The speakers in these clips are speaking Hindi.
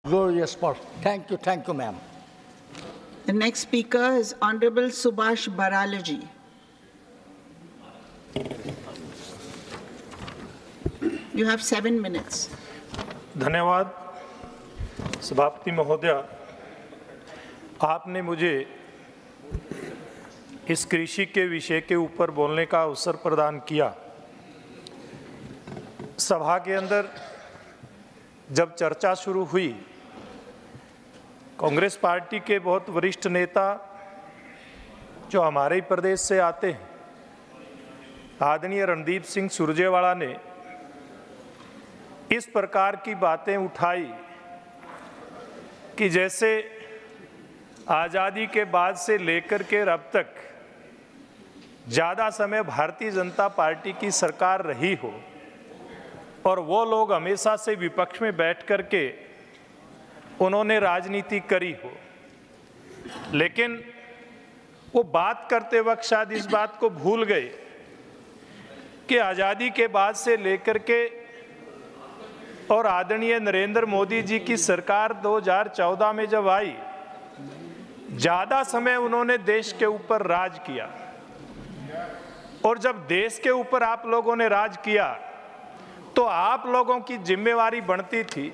glorious spot. Thank you, ma'am. The next speaker is Honorable Subhash Baralaji. You have 7 minutes. धन्यवाद सभापति महोदया, आपने मुझे इस कृषि के विषय के ऊपर बोलने का अवसर प्रदान किया। सभा के अंदर जब चर्चा शुरू हुई, कांग्रेस पार्टी के बहुत वरिष्ठ नेता जो हमारे ही प्रदेश से आते हैं, आदरणीय रणदीप सिंह सुरजेवाला ने इस प्रकार की बातें उठाई कि जैसे आज़ादी के बाद से लेकर के अब तक ज़्यादा समय भारतीय जनता पार्टी की सरकार रही हो और वो लोग हमेशा से विपक्ष में बैठ कर के उन्होंने राजनीति करी हो। लेकिन वो बात करते वक्त शायद इस बात को भूल गए कि आज़ादी के बाद से लेकर के और आदरणीय नरेंद्र मोदी जी की सरकार 2014 में जब आई, ज़्यादा समय उन्होंने देश के ऊपर राज किया। और जब देश के ऊपर आप लोगों ने राज किया तो आप लोगों की जिम्मेवारी बनती थी।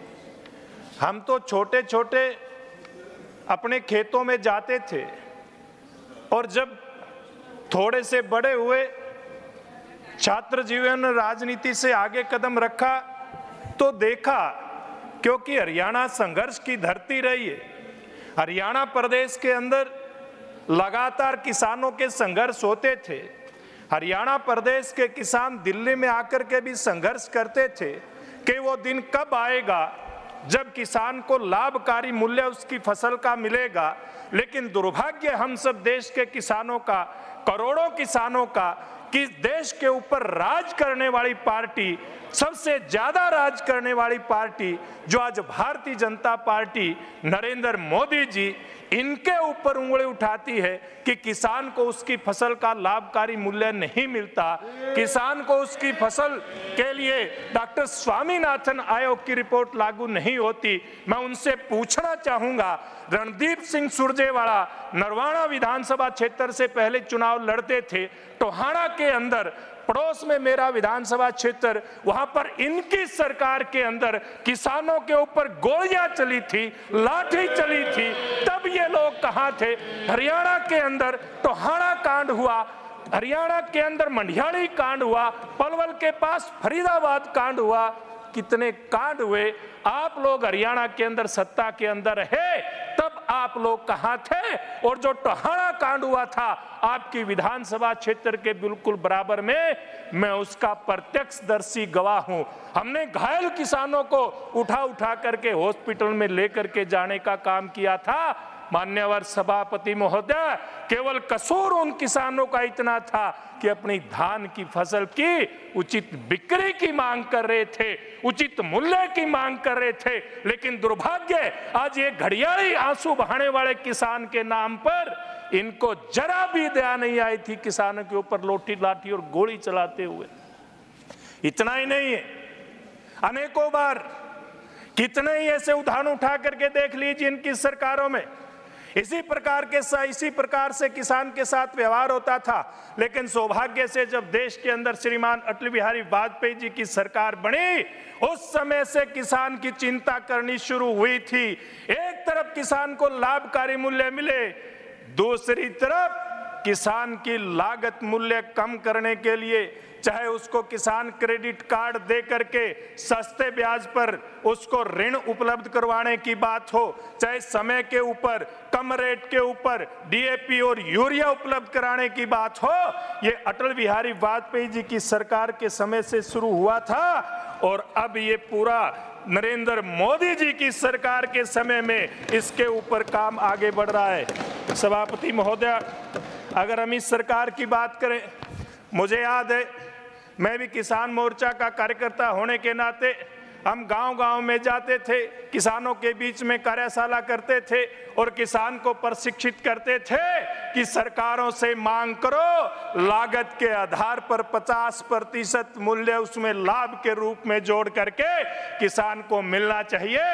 हम तो छोटे छोटे अपने खेतों में जाते थे और जब थोड़े से बड़े हुए, छात्र जीवन राजनीति से आगे कदम रखा तो देखा, क्योंकि हरियाणा संघर्ष की धरती रही है। हरियाणा प्रदेश के अंदर लगातार किसानों के संघर्ष होते थे। हरियाणा प्रदेश के किसान दिल्ली में आकर के भी संघर्ष करते थे कि वो दिन कब आएगा जब किसान को लाभकारी मूल्य उसकी फसल का मिलेगा। लेकिन दुर्भाग्य हम सब देश के किसानों का, करोड़ों किसानों का, कि देश के ऊपर राज करने वाली पार्टी, सबसे ज्यादा राज करने वाली पार्टी जो आज भारतीय जनता पार्टी, नरेंद्र मोदी जी, इनके ऊपर उंगली उठाती है कि किसान को उसकी फसल का लाभकारी मूल्य नहीं मिलता। किसान को उसकी फसल के लिए डॉक्टर स्वामीनाथन आयोग की रिपोर्ट लागू नहीं होती। मैं उनसे पूछना चाहूंगा, रणदीप सिंह सुरजेवाला नरवाना विधानसभा क्षेत्र से पहले चुनाव लड़ते थे। टोहाना के अंदर, पड़ोस में मेरा विधानसभा क्षेत्र, वहां पर इनकी सरकार के अंदर किसानों के ऊपर गोलियां चली थी, लाठी चली थी, तब ये लोग कहां थे? हरियाणा के अंदर टोहाना कांड हुआ, हरियाणा के अंदर मंडियाली कांड हुआ, पलवल के पास फरीदाबाद कांड हुआ, कितने कांड हुए। आप लोग हरियाणा के अंदर सत्ता के अंदर है, तब आप लोग कहां थे? और जो टोहाना कांड हुआ था आपकी विधानसभा क्षेत्र के बिल्कुल बराबर में, मैं उसका प्रत्यक्षदर्शी गवाह हूं। हमने घायल किसानों को उठा करके हॉस्पिटल में लेकर के जाने का काम किया था। मान्यवर सभापति महोदय, केवल कसूर उन किसानों का इतना था कि अपनी धान की फसल की उचित बिक्री की मांग कर रहे थे, उचित मूल्य की मांग कर रहे थे। लेकिन दुर्भाग्य, आज ये घड़ियाली आंसू बहाने वाले किसान के नाम पर इनको जरा भी दया नहीं आई थी किसानों के ऊपर लोठी लाठी और गोली चलाते हुए। इतना ही नहीं है, अनेकों बार कितने ही ऐसे उदाहरण उठा करके देख लीजिए इनकी सरकारों में, इसी प्रकार से किसान के साथ व्यवहार होता था। लेकिन सौभाग्य से जब देश के अंदर श्रीमान अटल बिहारी वाजपेयी जी की सरकार बनी, उस समय से किसान की चिंता करनी शुरू हुई थी। एक तरफ किसान को लाभकारी मूल्य मिले, दूसरी तरफ किसान की लागत मूल्य कम करने के लिए, चाहे उसको किसान क्रेडिट कार्ड दे करके सस्ते ब्याज पर उसको ऋण उपलब्ध करवाने की बात हो, चाहे समय के ऊपर कम रेट के ऊपर डीएपी और यूरिया उपलब्ध कराने की बात हो, ये अटल बिहारी वाजपेयी जी की सरकार के समय से शुरू हुआ था और अब ये पूरा नरेंद्र मोदी जी की सरकार के समय में इसके ऊपर काम आगे बढ़ रहा है। सभापति महोदय, अगर हम इस सरकार की बात करें, मुझे याद है मैं भी किसान मोर्चा का कार्यकर्ता होने के नाते हम गांव-गांव में जाते थे, किसानों के बीच में कार्यशाला करते थे और किसान को प्रशिक्षित करते थे कि सरकारों से मांग करो, लागत के आधार पर 50% मूल्य उसमें लाभ के रूप में जोड़ करके किसान को मिलना चाहिए।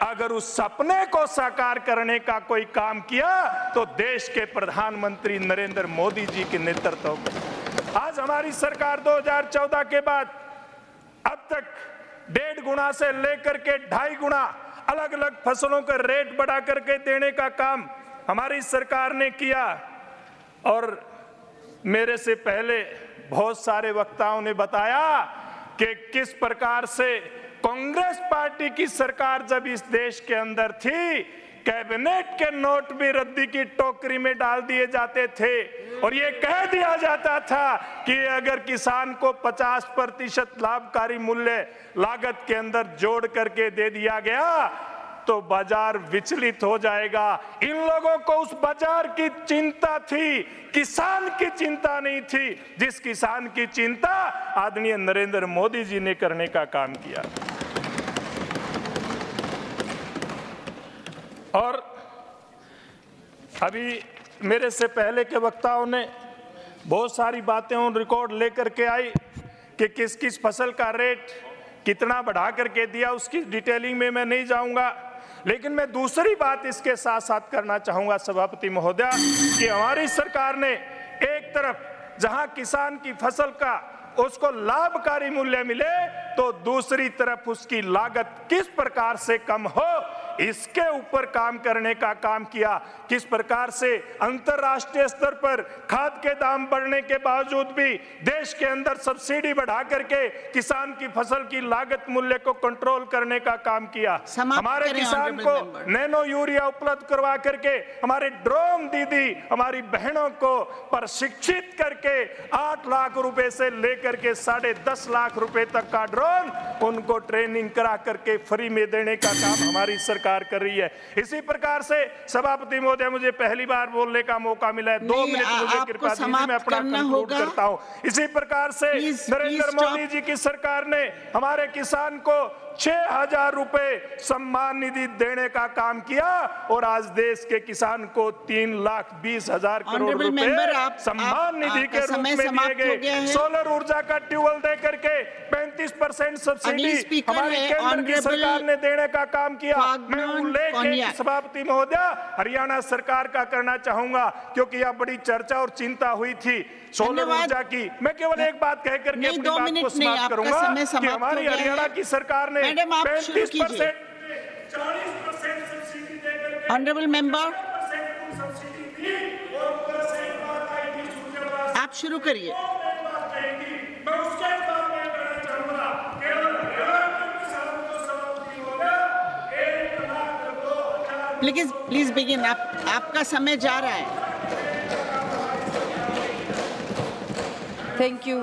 अगर उस सपने को साकार करने का कोई काम किया तो देश के प्रधानमंत्री नरेंद्र मोदी जी के नेतृत्व में आज हमारी सरकार 2014 के बाद अब तक 1.5 गुना से लेकर के 2.5 गुना अलग अलग फसलों का रेट बढ़ा करके देने का काम हमारी सरकार ने किया। और मेरे से पहले बहुत सारे वक्ताओं ने बताया कि किस प्रकार से कांग्रेस पार्टी की सरकार जब इस देश के अंदर थी, कैबिनेट के नोट भी रद्दी की टोकरी में डाल दिए जाते थे और ये कह दिया जाता था कि अगर किसान को 50% लाभकारी मूल्य लागत के अंदर जोड़ करके दे दिया गया तो बाजार विचलित हो जाएगा। इन लोगों को उस बाजार की चिंता थी, किसान की चिंता नहीं थी। जिस किसान की चिंता आदरणीय नरेंद्र मोदी जी ने करने का काम किया। और अभी मेरे से पहले के वक्ताओं ने बहुत सारी बातें उन रिकॉर्ड लेकर के आई कि किस किस फसल का रेट कितना बढ़ा करके दिया, उसकी डिटेलिंग में मैं नहीं जाऊंगा। लेकिन मैं दूसरी बात इसके साथ साथ करना चाहूंगा सभापति महोदय कि हमारी सरकार ने एक तरफ जहां किसान की फसल का उसको लाभकारी मूल्य मिले तो दूसरी तरफ उसकी लागत किस प्रकार से कम हो इसके ऊपर काम करने का काम किया। किस प्रकार से अंतर्राष्ट्रीय स्तर पर खाद के दाम बढ़ने के बावजूद भी देश के अंदर सब्सिडी बढ़ा करके किसान की फसल की लागत मूल्य को कंट्रोल करने का काम किया। हमारे किसान को नैनो यूरिया उपलब्ध करवा करके, हमारे ड्रोन दीदी हमारी बहनों को प्रशिक्षित करके 8 लाख रुपए से लेकर के 10.5 लाख रुपए तक का ड्रोन उनको ट्रेनिंग करा करके फ्री में देने का काम हमारी सरकार कर रही है। इसी प्रकार से सभापति महोदय मुझे पहली बार बोलने का मौका मिला है, 2 मिनट मुझे कृपया दीजिए, मैं अपना कंक्लूड करता हूं। इसी प्रकार से नरेंद्र मोदी जी की सरकार ने हमारे किसान को 6,000 रुपए सम्मान निधि देने का काम किया और आज देश के किसान को 3,20,000 करोड़ रुपए सम्मान निधि के रूप में दिए गए। सोलर ऊर्जा का ट्यूबवेल दे करके 35% सब्सिडी हमारी केंद्र की सरकार ने देने का काम किया। मैं उल्लेख सभापति महोदय हरियाणा सरकार का करना चाहूंगा क्योंकि यह बड़ी चर्चा और चिंता हुई थी सोलर ऊर्जा की। मैं केवल एक बात कह करके अपनी बात को समाप्त करूंगा कि हमारी हरियाणा की सरकार ने 35% 40% सब्सिडी देकर ऑनरेबल मेंबर आप शुरू करिए। Please begin. आपका समय जा रहा है। Thank you.